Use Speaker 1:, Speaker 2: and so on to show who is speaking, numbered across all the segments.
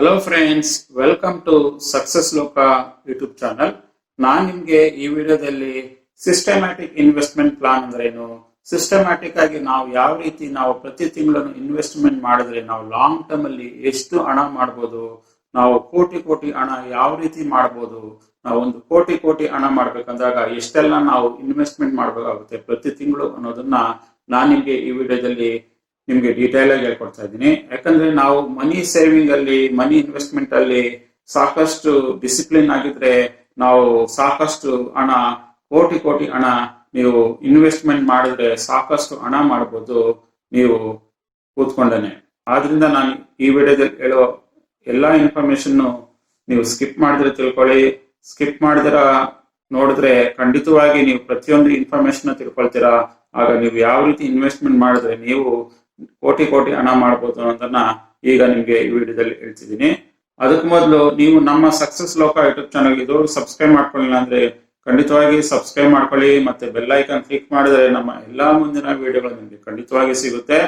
Speaker 1: Hello friends, welcome to SuccessLoka YouTube channel. ನಾನು ನಿಮಗೆ ಈ ವಿಡಿಯೋದಲ್ಲಿ ಸಿಸ್ಟಮ್ಯಾಟಿಕ್ ಇನ್ವೆಸ್ಟ್ಮೆಂಟ್ ಪ್ಲಾನ್ ಅಂದ್ರೆ ಏನು, ಸಿಸ್ಟಮ್ಯಾಟಿಕ್ ಆಗಿ ನಾವು ಯಾವ ರೀತಿ ನಾವು ಪ್ರತಿ ತಿಂಗಳನ್ನು ಇನ್ವೆಸ್ಟ್ಮೆಂಟ್ ಮಾಡಿದ್ರೆ ನಾವು ಲಾಂಗ್ ಟರ್ಮ್ ಅಲ್ಲಿ ಎಷ್ಟು ಹಣ ಮಾಡ್ಬೋದು, ನಾವು ಕೋಟಿ ಹಣ ಯಾವ ರೀತಿ ಮಾಡ್ಬೋದು, ನಾವು ಒಂದು ಕೋಟಿ ಹಣ ಮಾಡ್ಬೇಕಂದಾಗ ಎಷ್ಟೆಲ್ಲ ನಾವು ಇನ್ವೆಸ್ಟ್ಮೆಂಟ್ ಮಾಡಬೇಕಾಗುತ್ತೆ ಪ್ರತಿ ತಿಂಗಳು ಅನ್ನೋದನ್ನ ನಾನು ನಿಮಗೆ ಈ ವಿಡಿಯೋದಲ್ಲಿ ನಿಮ್ಗೆ ಡೀಟೇಲ್ ಆಗಿ ಹೇಳ್ಕೊಡ್ತಾ ಇದ್ದೀನಿ. ಯಾಕಂದ್ರೆ ನಾವು ಮನಿ ಸೇವಿಂಗ್ ಅಲ್ಲಿ, ಮನಿ ಇನ್ವೆಸ್ಟ್ಮೆಂಟ್ ಅಲ್ಲಿ ಸಾಕಷ್ಟು ಡಿಸಿಪ್ಲಿನ್ ಆಗಿದ್ರೆ ನಾವು ಸಾಕಷ್ಟು ಹಣ, ಕೋಟಿ ಹಣ ನೀವು ಇನ್ವೆಸ್ಟ್ಮೆಂಟ್ ಮಾಡಿದ್ರೆ ಸಾಕಷ್ಟು ಹಣ ಮಾಡ್ಬೋದು ನೀವು ಕೂತ್ಕೊಂಡೇನೆ. ಆದ್ರಿಂದ ನಾನು ಈ ವಿಡಿಯೋದಲ್ಲಿ ಹೇಳೋ ಎಲ್ಲಾ ಇನ್ಫಾರ್ಮೇಶನ್ ನೀವು ಸ್ಕಿಪ್ ಮಾಡಿದ್ರೆ ತಿಳ್ಕೊಳ್ಳಿ. ಸ್ಕಿಪ್ ಮಾಡಿದ್ರ ನೋಡಿದ್ರೆ ಖಂಡಿತವಾಗಿ ನೀವು ಪ್ರತಿಯೊಂದು ಇನ್ಫಾರ್ಮೇಶನ್ ತಿಳ್ಕೊಳ್ತೀರಾ. ಆಗ ನೀವು ಯಾವ ರೀತಿ ಇನ್ವೆಸ್ಟ್ಮೆಂಟ್ ಮಾಡಿದ್ರೆ ನೀವು ಕೋಟಿ ಹಣ ಮಾಡ್ಬೋದು ಅನ್ನೋದನ್ನ ಈಗ ನಿಮ್ಗೆ ಈ ವಿಡಿಯೋದಲ್ಲಿ ಹೇಳ್ತಿದ್ದೀನಿ. ಅದಕ್ಕೆ ಮೊದಲು ನೀವು ನಮ್ಮ SuccessLoka ಯೂಟ್ಯೂಬ್ ಚಾನಲ್ ಇದು ಸಬ್ಸ್ಕ್ರೈಬ್ ಮಾಡ್ಕೊಳ್ಳಿಲ್ಲ ಅಂದ್ರೆ ಖಂಡಿತವಾಗಿ ಸಬ್ಸ್ಕ್ರೈಬ್ ಮಾಡ್ಕೊಳ್ಳಿ, ಮತ್ತೆ ಬೆಲ್ ಐಕಾನ್ ಕ್ಲಿಕ್ ಮಾಡಿದ್ರೆ ನಮ್ಮ ಎಲ್ಲಾ ಮುಂದಿನ ವಿಡಿಯೋಗಳು ನಿಮ್ಗೆ ಖಂಡಿತವಾಗಿ ಸಿಗುತ್ತೆ.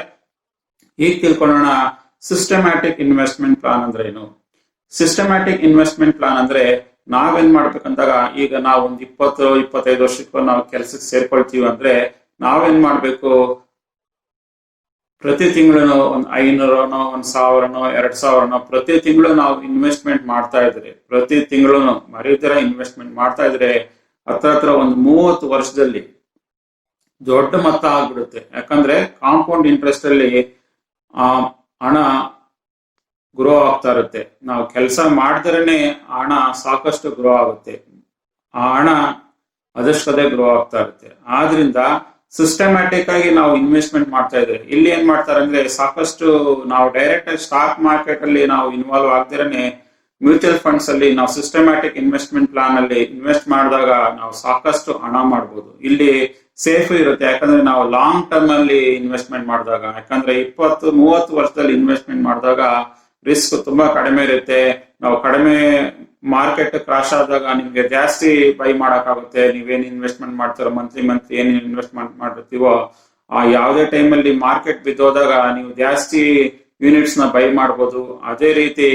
Speaker 1: ಈಗ ತಿಳ್ಕೊಳ್ಳೋಣ ಸಿಸ್ಟಮ್ಯಾಟಿಕ್ ಇನ್ವೆಸ್ಟ್ಮೆಂಟ್ ಪ್ಲಾನ್ ಅಂದ್ರೆ ಏನು. ಸಿಸ್ಟಮ್ಯಾಟಿಕ್ ಇನ್ವೆಸ್ಟ್ಮೆಂಟ್ ಪ್ಲಾನ್ ಅಂದ್ರೆ ನಾವೇನ್ ಮಾಡ್ಬೇಕಂದಾಗ, ಈಗ ನಾವು ಒಂದು 20-25 ವರ್ಷಕ್ಕೂ ನಾವು ಕೆಲಸಕ್ಕೆ ಸೇರ್ಕೊಳ್ತೀವಿ ಅಂದ್ರೆ ನಾವೇನ್ ಮಾಡ್ಬೇಕು, ಪ್ರತಿ ತಿಂಗಳು ಒಂದು 500ನೋ 1000ನೋ 2000ನೋ ಪ್ರತಿ ತಿಂಗಳು ನಾವು ಇನ್ವೆಸ್ಟ್ಮೆಂಟ್ ಮಾಡ್ತಾ ಇದ್ರೆ, ಪ್ರತಿ ತಿಂಗಳು ಮರಿತರ ಇನ್ವೆಸ್ಟ್ಮೆಂಟ್ ಮಾಡ್ತಾ ಇದ್ರೆ ಹತ್ರ ಒಂದು 30 ವರ್ಷದಲ್ಲಿ ದೊಡ್ಡ ಮೊತ್ತ ಆಗ್ಬಿಡುತ್ತೆ. ಯಾಕಂದ್ರೆ ಕಾಂಪೌಂಡ್ ಇಂಟ್ರೆಸ್ಟ್ ಅಲ್ಲಿ ಆ ಹಣ ಗ್ರೋ ಆಗ್ತಾ ಇರುತ್ತೆ. ನಾವು ಕೆಲಸ ಮಾಡಿದ್ರೇನೆ ಹಣ ಸಾಕಷ್ಟು ಗ್ರೋ ಆಗುತ್ತೆ, ಆ ಹಣ ಅದಷ್ಟೇ ಗ್ರೋ ಆಗ್ತಾ ಇರುತ್ತೆ. ಆದ್ರಿಂದ ಸಿಸ್ಟಮ್ಯಾಟಿಕ್ ಆಗಿ ನಾವು ಇನ್ವೆಸ್ಟ್ಮೆಂಟ್ ಮಾಡ್ತಾ ಇದ್ರೆ ಇಲ್ಲಿ ಏನ್ ಮಾಡ್ತಾರೆ ಅಂದ್ರೆ, ಸಾಕಷ್ಟು ನಾವು ಡೈರೆಕ್ಟ್ ಆಗಿ ಸ್ಟಾಕ್ ಮಾರ್ಕೆಟ್ ಅಲ್ಲಿ ನಾವು ಇನ್ವಾಲ್ವ್ ಆಗ್ದಿರನೆ ಮ್ಯೂಚುವಲ್ ಫಂಡ್ಸ್ ಅಲ್ಲಿ ನಾವು ಸಿಸ್ಟಮ್ಯಾಟಿಕ್ ಇನ್ವೆಸ್ಟ್ಮೆಂಟ್ ಪ್ಲಾನ್ ಅಲ್ಲಿ ಇನ್ವೆಸ್ಟ್ ಮಾಡಿದಾಗ ನಾವು ಸಾಕಷ್ಟು ಹಣ ಮಾಡ್ಬೋದು. ಇಲ್ಲಿ ಸೇಫ್ ಇರುತ್ತೆ, ಯಾಕಂದ್ರೆ ನಾವು ಲಾಂಗ್ ಟರ್ಮ್ ಅಲ್ಲಿ ಇನ್ವೆಸ್ಟ್ಮೆಂಟ್ ಮಾಡಿದಾಗ, ಯಾಕಂದ್ರೆ 20-30 ವರ್ಷದಲ್ಲಿ ಇನ್ವೆಸ್ಟ್ಮೆಂಟ್ ಮಾಡಿದಾಗ ರಿಸ್ಕ್ ತುಂಬಾ ಕಡಿಮೆ ಇರುತ್ತೆ. ನಾವು ಕಡಿಮೆ ಮಾರ್ಕೆಟ್ ಕ್ರಾಶ್ ಆದಾಗ ನಿಮ್ಗೆ ಜಾಸ್ತಿ ಬೈ ಮಾಡಕ್ಕಾಗುತ್ತೆ. ನೀವೇನ್ ಇನ್ವೆಸ್ಟ್ಮೆಂಟ್ ಮಾಡ್ತಾರೋ ಮಂತ್ಲಿ ಏನ್ ಇನ್ವೆಸ್ಟ್ಮೆಂಟ್ ಮಾಡಿರ್ತೀವೋ ಆ ಯಾವುದೇ ಟೈಮಲ್ಲಿ ಮಾರ್ಕೆಟ್ ಬಿದ್ದೋದಾಗ ನೀವು ಜಾಸ್ತಿ ಯೂನಿಟ್ಸ್ ನ ಬೈ ಮಾಡ್ಬೋದು. ಅದೇ ರೀತಿ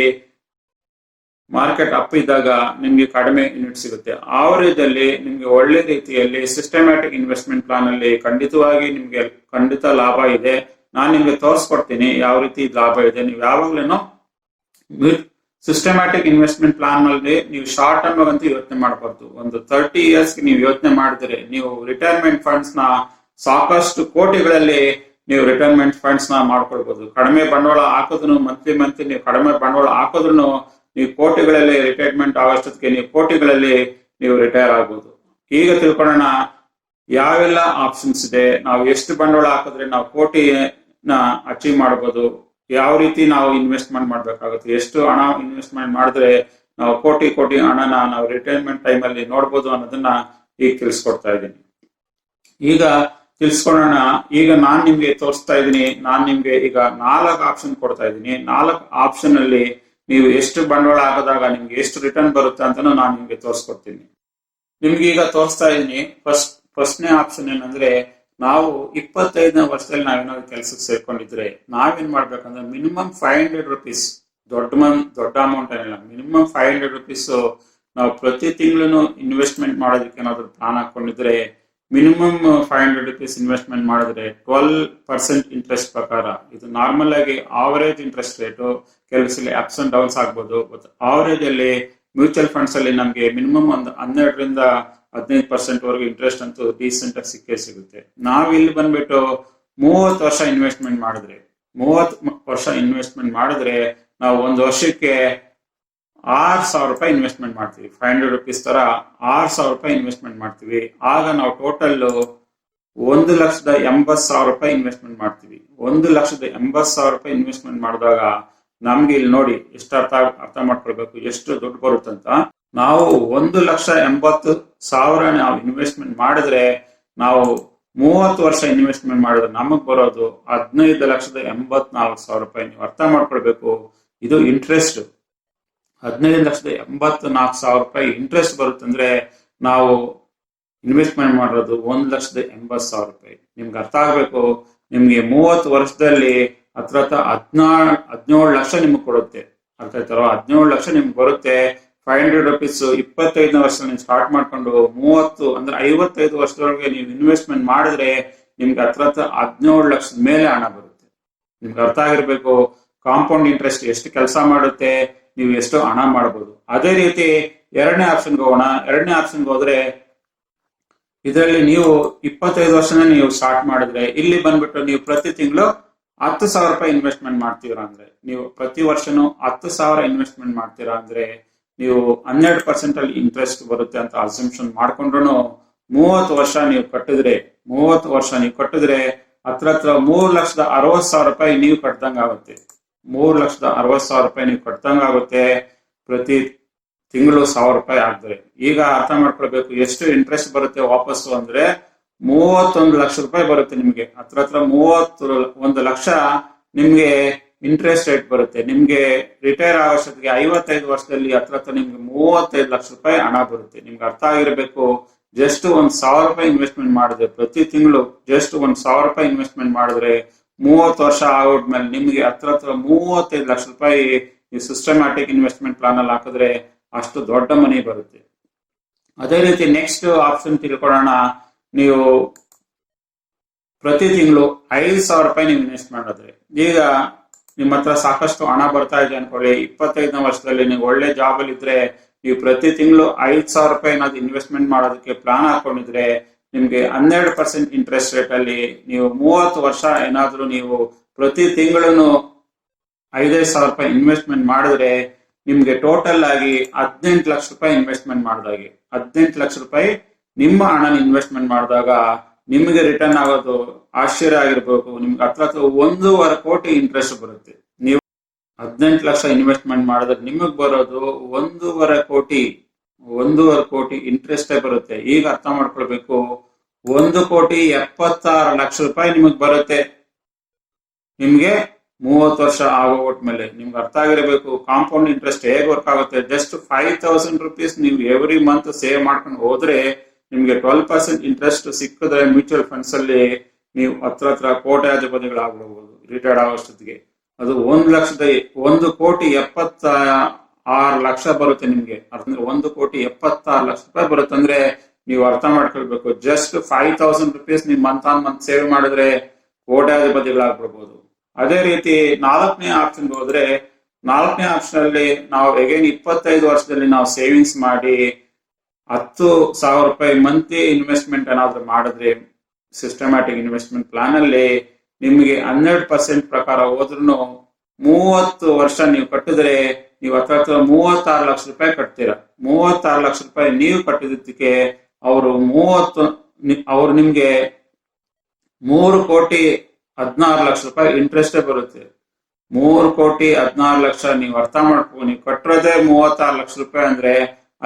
Speaker 1: ಮಾರ್ಕೆಟ್ ಅಪ್ ಇದ್ದಾಗ ನಿಮ್ಗೆ ಕಡಿಮೆ ಯೂನಿಟ್ ಸಿಗುತ್ತೆ. ಆವರೇಜಲ್ಲಿ ನಿಮ್ಗೆ ಒಳ್ಳೆ ರೀತಿಯಲ್ಲಿ ಸಿಸ್ಟಮ್ಯಾಟಿಕ್ ಇನ್ವೆಸ್ಟ್ಮೆಂಟ್ ಪ್ಲಾನ್ ಅಲ್ಲಿ ಖಂಡಿತವಾಗಿ ನಿಮ್ಗೆ ಖಂಡಿತ ಲಾಭ ಇದೆ. ನಾನು ನಿಮ್ಗೆ ತೋರಿಸ್ಕೊಡ್ತೀನಿ ಯಾವ ರೀತಿ ಲಾಭ ಇದೆ. ನೀವು ಯಾವಾಗ್ಲೂ ಸಿಸ್ಟಮ್ಯಾಟಿಕ್ ಇನ್ವೆಸ್ಟ್ಮೆಂಟ್ ಪ್ಲಾನ್ ನಲ್ಲಿ ನೀವು ಶಾರ್ಟ್ ಟರ್ಮ್ ಅಂತೂ ಯೋಚನೆ ಮಾಡಬಾರ್ದು. ಒಂದು 30 years ನೀವು ಯೋಚನೆ ಮಾಡಿದ್ರೆ ನೀವು ರಿಟೈರ್ಮೆಂಟ್ ಫಂಡ್ಸ್ ನ ಸಾಕಷ್ಟು ಕೋಟಿಗಳಲ್ಲಿ ನೀವು ರಿಟೈರ್ಮೆಂಟ್ ಫಂಡ್ಸ್ ನ ಮಾಡ್ಕೊಳ್ಬಹುದು. ಕಡಿಮೆ ಬಂಡವಾಳ ಹಾಕಿದ್ರು, ಮಂತ್ಲಿ ನೀವು ಕಡಿಮೆ ಬಂಡವಾಳ ಹಾಕಿದ್ರು ನೀವು ಕೋಟಿಗಳಲ್ಲಿ ರಿಟೈರ್ಮೆಂಟ್ ಆಗೋಷ್ಟೊತ್ತಿಗೆ ನೀವು ಕೋಟಿಗಳಲ್ಲಿ ನೀವು ರಿಟೈರ್ ಆಗ್ಬೋದು. ಈಗ ತಿಳ್ಕೊಳ್ಳೋಣ ಯಾವೆಲ್ಲ ಆಪ್ಷನ್ಸ್ ಇದೆ, ನಾವು ಎಷ್ಟು ಬಂಡವಾಳ ಹಾಕಿದ್ರೆ ನಾವು ಕೋಟಿನ ಅಚೀವ್ ಮಾಡಬಹುದು, ಯಾವ ರೀತಿ ನಾವು ಇನ್ವೆಸ್ಟ್ಮೆಂಟ್ ಮಾಡ್ಬೇಕಾಗುತ್ತೆ, ಎಷ್ಟು ಹಣ ಇನ್ವೆಸ್ಟ್ಮೆಂಟ್ ಮಾಡಿದ್ರೆ ನಾವು ಕೋಟಿ ಹಣನ ನಾವು ರಿಟೈರ್ಮೆಂಟ್ ಟೈಮ್ ಅಲ್ಲಿ ನೋಡ್ಬೋದು ಅನ್ನೋದನ್ನ ಈಗ ತಿಳಿಸ್ಕೊಡ್ತಾ ಇದ್ದೀನಿ. ಈಗ ತಿಳಿಸ್ಕೊಳ್ಳೋಣ. ಈಗ ನಾನ್ ನಿಮ್ಗೆ ತೋರಿಸ್ತಾ ಇದ್ದೀನಿ, ನಾನ್ ನಿಮ್ಗೆ ಈಗ 4 ಆಪ್ಷನ್ ಕೊಡ್ತಾ ಇದ್ದೀನಿ. 4 ಆಪ್ಷನ್ ಅಲ್ಲಿ ನೀವು ಎಷ್ಟು ಬಂಡವಾಳ ಹಾಕಿದಾಗ ನಿಮ್ಗೆ ಎಷ್ಟು ರಿಟರ್ನ್ ಬರುತ್ತೆ ಅಂತಾನು ನಾನು ನಿಮ್ಗೆ ತೋರಿಸ್ಕೊಡ್ತೀನಿ. ನಿಮ್ಗೆ ಈಗ ತೋರಿಸ್ತಾ ಇದ್ದೀನಿ. ಫಸ್ಟ್ನೇ ಆಪ್ಷನ್ ಏನಂದ್ರೆ, ನಾವು 25ನೇ ವರ್ಷದಲ್ಲಿ ನಾವೇನಾದ್ರು ಕೆಲಸಕ್ಕೆ ಸೇರ್ಕೊಂಡಿದ್ರೆ ನಾವೇನ್ ಮಾಡ್ಬೇಕಂದ್ರೆ ಮಿನಿಮಮ್ 500 rupees, ದೊಡ್ಡ ಅಮೌಂಟ್ ಏನಿಲ್ಲ, ಮಿನಿಮಮ್ 500 rupees ನಾವು ಪ್ರತಿ ತಿಂಗಳು ಇನ್ವೆಸ್ಟ್ಮೆಂಟ್ ಮಾಡೋದಕ್ಕೆ ಏನಾದ್ರು ಪ್ಲಾನ್ ಹಾಕೊಂಡಿದ್ರೆ ಮಿನಿಮಮ್ 500 rupees ಇನ್ವೆಸ್ಟ್ಮೆಂಟ್ ಮಾಡಿದ್ರೆ 12% ಇಂಟ್ರೆಸ್ಟ್ ಪ್ರಕಾರ, ಇದು ನಾರ್ಮಲ್ ಆಗಿ ಆವರೇಜ್ ಇಂಟ್ರೆಸ್ಟ್ ರೇಟು, ಕೆಲವು ಸಲ ಅಪ್ಸ್ ಅಂಡ್ ಡೌನ್ಸ್ ಆಗ್ಬೋದು. ಆವರೇಜ್ ಅಲ್ಲಿ ಮ್ಯೂಚುವಲ್ ಫಂಡ್ಸ್ ಅಲ್ಲಿ ನಮ್ಗೆ ಮಿನಿಮಮ್ ಒಂದು 12-15% ವರೆಗೂ ಇಂಟ್ರೆಸ್ಟ್ ಅಂತೂ ಡೀಸೆಂಟ್ ಆಗಿ ಸಿಗುತ್ತೆ. ನಾವ್ ಇಲ್ಲಿ ಬಂದ್ಬಿಟ್ಟು 30 ವರ್ಷ ಇನ್ವೆಸ್ಟ್ಮೆಂಟ್ ಮಾಡಿದ್ರೆ ನಾವು ಒಂದು ವರ್ಷಕ್ಕೆ 6,000 ರೂಪಾಯಿ ಇನ್ವೆಸ್ಟ್ಮೆಂಟ್ ಮಾಡ್ತೀವಿ. 500 rupees ತರ 6,000 ರೂಪಾಯಿ ಇನ್ವೆಸ್ಟ್ಮೆಂಟ್ ಮಾಡ್ತೀವಿ. ಆಗ ನಾವು ಟೋಟಲ್ 1,80,000 ರೂಪಾಯಿ ಇನ್ವೆಸ್ಟ್ಮೆಂಟ್ ಮಾಡ್ತೀವಿ. 1,80,000 ರೂಪಾಯಿ ಇನ್ವೆಸ್ಟ್ಮೆಂಟ್ ಮಾಡಿದಾಗ ನಮ್ಗೆ ಇಲ್ಲಿ ನೋಡಿ ಎಷ್ಟು ಅರ್ಥ ಮಾಡ್ಕೊಳ್ಬೇಕು, ಎಷ್ಟು ದುಡ್ಡು ಬರುತ್ತಂತ. ನಾವು 1,80,000 ನಾವು ಇನ್ವೆಸ್ಟ್ಮೆಂಟ್ ಮಾಡಿದ್ರೆ, ನಾವು 30 ವರ್ಷ ಇನ್ವೆಸ್ಟ್ಮೆಂಟ್ ಮಾಡಿದ್ರೆ ನಮಗ್ ಬರೋದು 15,84,000 ರೂಪಾಯಿ. ನೀವು ಅರ್ಥ ಮಾಡ್ಕೊಳ್ಬೇಕು, ಇದು ಇಂಟ್ರೆಸ್ಟ್. 15,84,000 ರೂಪಾಯಿ ಇಂಟ್ರೆಸ್ಟ್ ಬರುತ್ತಂದ್ರೆ ನಾವು ಇನ್ವೆಸ್ಟ್ಮೆಂಟ್ ಮಾಡೋದು 1,80,000 ರೂಪಾಯಿ. ನಿಮ್ಗೆ ಅರ್ಥ ಆಗ್ಬೇಕು, ನಿಮ್ಗೆ 30 ವರ್ಷದಲ್ಲಿ ಹತ್ರ 17 ಲಕ್ಷ ನಿಮಗೆ ಕೊಡುತ್ತೆ. ಅರ್ಥ ಆಯ್ತಾರೋ? 17 ಲಕ್ಷ ನಿಮ್ಗೆ ಬರುತ್ತೆ. 500 ರುಪೀಸ್ 25ನೇ ವರ್ಷದಲ್ಲಿ ನೀವು ಸ್ಟಾರ್ಟ್ ಮಾಡ್ಕೊಂಡು 30 ಅಂದ್ರೆ 55 ವರ್ಷದೊಳಗೆ ನೀವು ಇನ್ವೆಸ್ಟ್ಮೆಂಟ್ ಮಾಡಿದ್ರೆ ನಿಮ್ಗೆ ಹತ್ರ 17 ಲಕ್ಷದ ಮೇಲೆ ಹಣ ಬರುತ್ತೆ. ನಿಮ್ಗೆ ಅರ್ಥ ಆಗಿರ್ಬೇಕು ಕಾಂಪೌಂಡ್ ಇಂಟ್ರೆಸ್ಟ್ ಎಷ್ಟು ಕೆಲಸ ಮಾಡುತ್ತೆ, ನೀವು ಎಷ್ಟು ಹಣ ಮಾಡಬಹುದು. ಅದೇ ರೀತಿ ಎರಡನೇ ಆಪ್ಷನ್ಗೆ ಹೋಗೋಣ. ಎರಡನೇ ಆಪ್ಷನ್ಗೆ ಹೋದ್ರೆ ಇದರಲ್ಲಿ ನೀವು 25 ವರ್ಷನೇ ನೀವು ಸ್ಟಾರ್ಟ್ ಮಾಡಿದ್ರೆ ಇಲ್ಲಿ ಬಂದ್ಬಿಟ್ಟು ನೀವು ಪ್ರತಿ ತಿಂಗಳು 10,000 ರೂಪಾಯಿ ಇನ್ವೆಸ್ಟ್ಮೆಂಟ್ ಮಾಡ್ತೀರಾ ಅಂದ್ರೆ, ನೀವು ಪ್ರತಿ ವರ್ಷನೂ 10,000 ಇನ್ವೆಸ್ಟ್ಮೆಂಟ್ ಮಾಡ್ತೀರಾ ಅಂದ್ರೆ ನೀವು 12% ಅಲ್ಲಿ ಇಂಟ್ರೆಸ್ಟ್ ಬರುತ್ತೆ ಅಂತ ಅಸಂಪ್ಷನ್ ಮಾಡ್ಕೊಂಡ್ರು 30 ವರ್ಷ ನೀವು ಕಟ್ಟಿದ್ರೆ ಹತ್ರ 3,60,000 ರೂಪಾಯಿ ನೀವು ಕಟ್ದಂಗ ಆಗುತ್ತೆ. 3,60,000 ರೂಪಾಯಿ ನೀವು ಕಟ್ದಂಗ ಆಗುತ್ತೆ. ಪ್ರತಿ ತಿಂಗಳು 1,000 ರೂಪಾಯಿ ಆಗ್ತದೆ. ಈಗ ಅರ್ಥ ಮಾಡ್ಕೊಳ್ಬೇಕು ಎಷ್ಟು ಇಂಟ್ರೆಸ್ಟ್ ಬರುತ್ತೆ ವಾಪಸ್ಸು ಅಂದ್ರೆ 31 ಲಕ್ಷ ರೂಪಾಯಿ ಬರುತ್ತೆ ನಿಮ್ಗೆ. ಹತ್ರ 31 ಲಕ್ಷ ನಿಮ್ಗೆ ಇಂಟ್ರೆಸ್ಟ್ ರೇಟ್ ಬರುತ್ತೆ. ನಿಮ್ಗೆ ರಿಟೈರ್ ಆಗೋಷ್ಟೊತ್ತಿಗೆ 55 ವರ್ಷದಲ್ಲಿ ಹತ್ರ ನಿಮ್ಗೆ 35 ಲಕ್ಷ ರೂಪಾಯಿ ಹಣ ಬರುತ್ತೆ. ನಿಮ್ಗೆ ಅರ್ಥ ಆಗಿರ್ಬೇಕು ಜಸ್ಟ್ 1,000 ರೂಪಾಯಿ ಇನ್ವೆಸ್ಟ್ಮೆಂಟ್ ಮಾಡಿದ್ರೆ ಪ್ರತಿ ತಿಂಗಳು ಜಸ್ಟ್ 1,000 ರೂಪಾಯಿ ಇನ್ವೆಸ್ಟ್ಮೆಂಟ್ ಮಾಡಿದ್ರೆ 30 ವರ್ಷ ಆಗೋದ್ಮೇಲೆ ನಿಮ್ಗೆ ಹತ್ರ 35 ಲಕ್ಷ ರೂಪಾಯಿ ಈ ಸಿಸ್ಟಮ್ಯಾಟಿಕ್ ಇನ್ವೆಸ್ಟ್ಮೆಂಟ್ ಪ್ಲಾನ್ ಅಲ್ಲಿ ಹಾಕಿದ್ರೆ ಅಷ್ಟು ದೊಡ್ಡ ಮನಿ ಬರುತ್ತೆ. ಅದೇ ರೀತಿ ನೆಕ್ಸ್ಟ್ ಆಪ್ಷನ್ ತಿಳ್ಕೊಳ್ಳೋಣ. ನೀವು ಪ್ರತಿ ತಿಂಗಳು 5,000 ರೂಪಾಯಿ ನೀವು ಇನ್ವೆಸ್ಟ್ ಮಾಡಿದ್ರೆ, ಈಗ ನಿಮ್ಮ ಹತ್ರ ಸಾಕಷ್ಟು ಹಣ ಬರ್ತಾ ಇದೆ ಅನ್ಕೊಳ್ಳಿ, 25ನೇ ವರ್ಷದಲ್ಲಿ ನೀವು ಒಳ್ಳೆ ಜಾಬ್ ಅಲ್ಲಿ ಇದ್ರೆ ನೀವು ಪ್ರತಿ ತಿಂಗಳು 5,000 ರೂಪಾಯಿ ಏನಾದ್ರು ಇನ್ವೆಸ್ಟ್ಮೆಂಟ್ ಮಾಡೋದಕ್ಕೆ ಪ್ಲಾನ್ ಹಾಕೊಂಡಿದ್ರೆ ನಿಮ್ಗೆ 12% ಇಂಟ್ರೆಸ್ಟ್ ರೇಟ್ ಅಲ್ಲಿ ನೀವು 30 ವರ್ಷ ಏನಾದ್ರು ನೀವು ಪ್ರತಿ ತಿಂಗಳು 5,000 ರೂಪಾಯಿ ಇನ್ವೆಸ್ಟ್ಮೆಂಟ್ ಮಾಡಿದ್ರೆ ನಿಮ್ಗೆ ಟೋಟಲ್ ಆಗಿ 18 ಲಕ್ಷ ರೂಪಾಯಿ ಇನ್ವೆಸ್ಟ್ಮೆಂಟ್ ಮಾಡಿದಾಗೆ 18 ಲಕ್ಷ ರೂಪಾಯಿ ನಿಮ್ಮ ಹಣ ಇನ್ವೆಸ್ಟ್ಮೆಂಟ್ ಮಾಡಿದಾಗ ನಿಮಗೆ ರಿಟರ್ನ್ ಆಗೋದು ಆಶ್ಚರ್ಯ ಆಗಿರ್ಬೇಕು. ನಿಮ್ಗೆ ಹತ್ರ 1.5 ಕೋಟಿ ಇಂಟ್ರೆಸ್ಟ್ ಬರುತ್ತೆ. ನೀವು 18 ಲಕ್ಷ ಇನ್ವೆಸ್ಟ್ಮೆಂಟ್ ಮಾಡಿದ್ರೆ ನಿಮಗ್ ಬರೋದು 1.5 ಕೋಟಿ ಇಂಟ್ರೆಸ್ಟ್ ಬರುತ್ತೆ. ಈಗ ಅರ್ಥ ಮಾಡ್ಕೊಳ್ಬೇಕು 1,76,00,000 ರೂಪಾಯಿ ನಿಮಗ್ ಬರುತ್ತೆ ನಿಮ್ಗೆ 30 ವರ್ಷ ಆಗೋಟ್ಮೇಲೆ. ನಿಮ್ಗೆ ಅರ್ಥ ಆಗಿರಬೇಕು ಕಾಂಪೌಂಡ್ ಇಂಟ್ರೆಸ್ಟ್ ಹೇಗೆ ವರ್ಕ್ ಆಗುತ್ತೆ. ಜಸ್ಟ್ 5,000 ರುಪೀಸ್ ನೀವು ಎವ್ರಿ ಮಂತ್ ಸೇವ್ ಮಾಡ್ಕೊಂಡು ಹೋದ್ರೆ ನಿಮ್ಗೆ 12% ಇಂಟ್ರೆಸ್ಟ್ ಸಿಕ್ಕಿದ್ರೆ ಮ್ಯೂಚುವಲ್ ಫಂಡ್ಸ್ ಅಲ್ಲಿ ನೀವು ಹತ್ರ ಕೋಟ್ಯಾಧಿಪತಿಗಳಾಗ್ಬಹುದು ರಿಟೈರ್ಡ್ ಆಗೋಷ್ಟೊತ್ತಿಗೆ. ಅದು 1,76,00,000 ಬರುತ್ತೆ ನಿಮ್ಗೆ. ಅಂದ್ರೆ 1,76,00,000 ರೂಪಾಯಿ ಬರುತ್ತೆ ಅಂದ್ರೆ ನೀವು ಅರ್ಥ ಮಾಡ್ಕೊಳ್ಬೇಕು ಜಸ್ಟ್ 5,000 ರುಪೀಸ್ ನೀವು ಮಂತ್ ಆನ್ ಮಂತ್ ಸೇವ್ ಮಾಡಿದ್ರೆ ಕೋಟ್ಯಾಧಿಪತಿಗಳಾಗ್ಬಿಡ್ಬೋದು. ಅದೇ ರೀತಿ ನಾಲ್ಕನೇ ಆಪ್ಷನ್ ಹೋದ್ರೆ ನಾಲ್ಕನೇ ಆಪ್ಷನ್ ಅಲ್ಲಿ ನಾವು ಅಗೇನ್ 25 ವರ್ಷದಲ್ಲಿ ನಾವು ಸೇವಿಂಗ್ಸ್ ಮಾಡಿ 10,000 ರೂಪಾಯಿ ಮಂತ್ಲಿ ಇನ್ವೆಸ್ಟ್ಮೆಂಟ್ ಏನಾದ್ರು ಮಾಡಿದ್ರೆ ಸಿಸ್ಟಮ್ಯಾಟಿಕ್ ಇನ್ವೆಸ್ಟ್ಮೆಂಟ್ ಪ್ಲಾನ್ ಅಲ್ಲಿ ನಿಮ್ಗೆ 12% ಪ್ರಕಾರ ಹೋದ್ರೂ 30 ವರ್ಷ ನೀವು ಕಟ್ಟಿದ್ರೆ ನೀವು ಹತ್ರ 36 ಲಕ್ಷ ರೂಪಾಯಿ ಕಟ್ತೀರಾ. 36 ಲಕ್ಷ ರೂಪಾಯಿ ನೀವು ಕಟ್ಟಿದ್ದಕ್ಕೆ ಅವರು ನಿಮ್ಗೆ 3,16,00,000 ರೂಪಾಯಿ ಇಂಟ್ರೆಸ್ಟೇ ಬರುತ್ತೆ. 3,16,00,000 ನೀವು ಅರ್ಥ ಮಾಡ್ಕೊ, ನೀವು ಕಟ್ಟಿರೋದೇ 36 ಲಕ್ಷ ರೂಪಾಯಿ ಅಂದ್ರೆ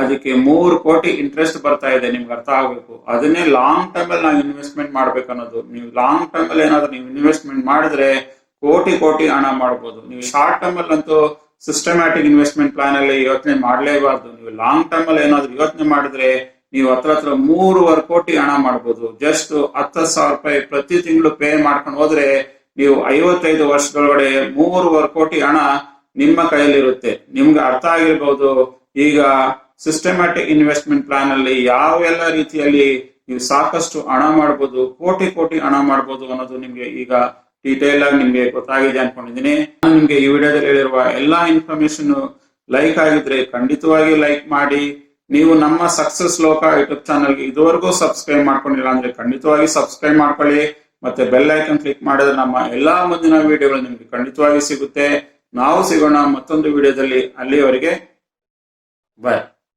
Speaker 1: ಅದಕ್ಕೆ 3 ಕೋಟಿ ಇಂಟ್ರೆಸ್ಟ್ ಬರ್ತಾ ಇದೆ. ನಿಮ್ಗೆ ಅರ್ಥ ಆಗ್ಬೇಕು. ಅದನ್ನೇ ಲಾಂಗ್ ಟರ್ಮ್ ಅಲ್ಲಿ ನಾವು ಇನ್ವೆಸ್ಟ್ಮೆಂಟ್ ಮಾಡ್ಬೇಕು ಅನ್ನೋದು. ನೀವು ಲಾಂಗ್ ಟರ್ಮ್ ಅಲ್ಲಿ ಏನಾದ್ರು ನೀವು ಇನ್ವೆಸ್ಟ್ಮೆಂಟ್ ಮಾಡಿದ್ರೆ ಕೋಟಿ ಹಣ ಮಾಡ್ಬೋದು. ನೀವು ಶಾರ್ಟ್ ಟರ್ಮ್ ಅಲ್ಲಿ ಅಂತೂ ಸಿಸ್ಟಮ್ಯಾಟಿಕ್ ಇನ್ವೆಸ್ಟ್ಮೆಂಟ್ ಪ್ಲಾನ್ ಅಲ್ಲಿ ಯೋಚನೆ ಮಾಡ್ಲೇಬಾರ್ದು. ನೀವು ಲಾಂಗ್ ಟರ್ಮ್ ಅಲ್ಲಿ ಏನಾದ್ರು ಯೋಚನೆ ಮಾಡಿದ್ರೆ ನೀವು ಹತ್ರ 3.25 ಕೋಟಿ ಹಣ ಮಾಡ್ಬೋದು. ಜಸ್ಟ್ 10,000 ರೂಪಾಯಿ ಪ್ರತಿ ತಿಂಗಳು ಪೇ ಮಾಡ್ಕೊಂಡು ಹೋದ್ರೆ ನೀವು 55 ವರ್ಷದೊಳಗಡೆ 3.25 ಕೋಟಿ ಹಣ ನಿಮ್ಮ ಕೈಯಲ್ಲಿರುತ್ತೆ. ನಿಮ್ಗೆ ಅರ್ಥ ಆಗಿರ್ಬಹುದು ಈಗ ಸಿಸ್ಟಮ್ಯಾಟಿಕ್ ಇನ್ವೆಸ್ಟ್ಮೆಂಟ್ ಪ್ಲಾನ್ ಅಲ್ಲಿ ಯಾವೆಲ್ಲ ರೀತಿಯಲ್ಲಿ ನೀವು ಸಾಕಷ್ಟು ಹಣ ಮಾಡ್ಬೋದು, ಕೋಟಿ ಹಣ ಮಾಡ್ಬೋದು ಅನ್ನೋದು ನಿಮ್ಗೆ ಈಗ ಡೀಟೇಲ್ ಆಗಿ ನಿಮ್ಗೆ ಗೊತ್ತಾಗಿದೆ ಅನ್ಕೊಂಡಿದ್ದೀನಿ. ನಾನು ನಿಮ್ಗೆ ಈ ವಿಡಿಯೋದಲ್ಲಿ ಹೇಳಿರುವ ಎಲ್ಲಾ ಇನ್ಫಾರ್ಮೇಶನ್ ಲೈಕ್ ಆಗಿದ್ರೆ ಖಂಡಿತವಾಗಿ ಲೈಕ್ ಮಾಡಿ. ನೀವು ನಮ್ಮ ಸಕ್ಸಸ್ ಲೋಕ ಯೂಟ್ಯೂಬ್ ಚಾನಲ್ಗೆ ಇದುವರೆಗೂ ಸಬ್ಸ್ಕ್ರೈಬ್ ಮಾಡ್ಕೊಂಡಿಲ್ಲ ಅಂದ್ರೆ ಖಂಡಿತವಾಗಿ ಸಬ್ಸ್ಕ್ರೈಬ್ ಮಾಡ್ಕೊಳ್ಳಿ. ಮತ್ತೆ ಬೆಲ್ ಐಕನ್ ಕ್ಲಿಕ್ ಮಾಡಿದ್ರೆ ನಮ್ಮ ಎಲ್ಲಾ ಮುಂದಿನ ವಿಡಿಯೋಗಳು ನಿಮ್ಗೆ ಖಂಡಿತವಾಗಿ ಸಿಗುತ್ತೆ. ನಾವು ಸಿಗೋಣ ಮತ್ತೊಂದು ವಿಡಿಯೋದಲ್ಲಿ. ಅಲ್ಲಿಯವರೆಗೆ ಬಾಯ್.